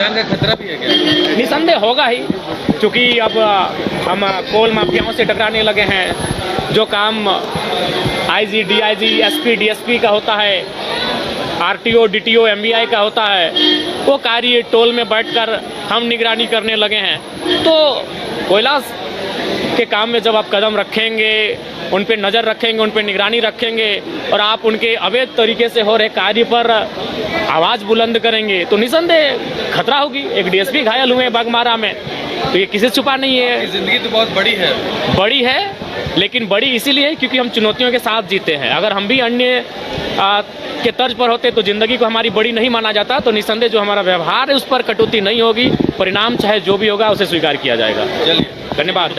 का खतरा भी है क्या? निसंदेह होगा ही, क्योंकि अब हम कोल माफियाओं से टकराने लगे हैं। जो काम आईजी, डीआईजी, एसपी, डीएसपी का होता है, आरटीओ, डीटीओ, एमवीआई का होता है, वो कार्य टोल में बैठकर हम निगरानी करने लगे हैं। तो कोयला के काम में जब आप कदम रखेंगे, उन पे नज़र रखेंगे, उन पे निगरानी रखेंगे और आप उनके अवैध तरीके से हो रहे कार्य पर आवाज़ बुलंद करेंगे तो निसंदेह खतरा होगी। एक डीएसपी घायल हुए बाघमारा में, तो ये किसी से छुपा नहीं है। जिंदगी तो बहुत बड़ी है, लेकिन बड़ी इसीलिए क्योंकि हम चुनौतियों के साथ जीते हैं। अगर हम भी अन्य के तर्ज पर होते तो ज़िंदगी को हमारी बड़ी नहीं माना जाता। तो निसंदेह जो हमारा व्यवहार है उस पर कटौती नहीं होगी, परिणाम चाहे जो भी होगा उसे स्वीकार किया जाएगा। चलिए, धन्यवाद।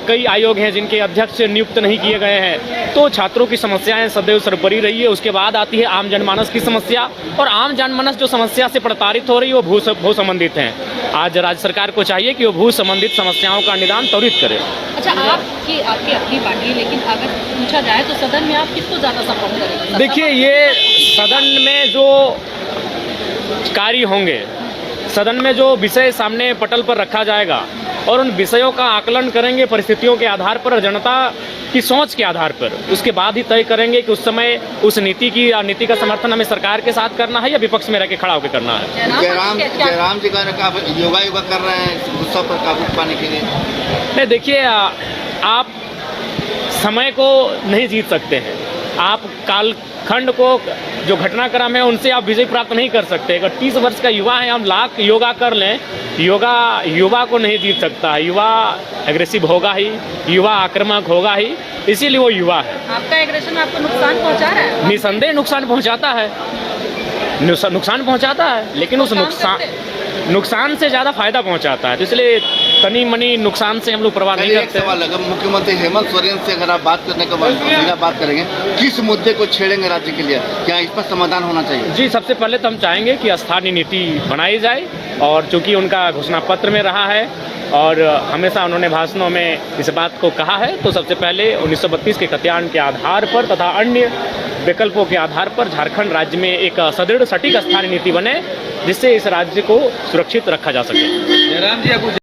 कई आयोग हैं जिनके अध्यक्ष नियुक्त नहीं किए गए हैं, तो छात्रों की समस्याएं सदैव सर्वोपरि रही है। उसके बाद आती है आम जनमानस की समस्या, और आम जनमानस जो समस्या से प्रताड़ित हो रही है वो भू संबंधित हैं। आज राज्य सरकार को चाहिए कि वो भू संबंधित समस्याओं का निदान त्वरित करे। अच्छा, आपकी अपनी पार्टी, लेकिन अगर पूछा जाए तो सदन में आप किसको ज़्यादा सपोर्ट करेंगे? देखिए, ये सदन में जो कार्य होंगे, सदन में जो विषय सामने पटल पर रखा जाएगा और उन विषयों का आकलन करेंगे परिस्थितियों के आधार पर, जनता की सोच के आधार पर, उसके बाद ही तय करेंगे कि उस समय उस नीति का समर्थन हमें सरकार के साथ करना है या विपक्ष में रह के खड़ा होकर करना है। जयराम जी का योगा कर रहे हैं गुस्सा पर काबू पाने के लिए। नहीं, देखिए, आप समय को नहीं जीत सकते हैं। आप कालखंड को, जो घटनाक्रम है, उनसे आप विजय प्राप्त नहीं कर सकते। अगर 30 वर्ष का युवा है, हम लाख योगा कर लें, युवा को नहीं जीत सकता। युवा एग्रेसिव होगा ही, युवा आक्रामक होगा ही, इसीलिए वो युवा है। आपका एग्रेशन आपको नुकसान पहुंचा रहा है? निसंदेह नुकसान पहुंचाता है, लेकिन उस नुकसान से ज़्यादा फायदा पहुंचाता है। तो इसलिए तनी मनी नुकसान से हम लोग परवाह नहीं करते। सवाल अगर मुख्यमंत्री हेमंत सोरेन से अगर आप बात करने के बाद बात करेंगे, किस मुद्दे को छेड़ेंगे राज्य के लिए? क्या इस पर समाधान होना चाहिए? जी, सबसे पहले तो हम चाहेंगे कि स्थानीय नीति बनाई जाए, और चूँकि उनका घोषणा पत्र में रहा है और हमेशा उन्होंने भाषणों में इस बात को कहा है, तो सबसे पहले 1932 के खतियान के आधार पर तथा अन्य विकल्पों के आधार पर झारखंड राज्य में एक सदृढ़ सटीक स्थानीय नीति बने, जिससे इस राज्य को सुरक्षित रखा जा सके। जयराम जी,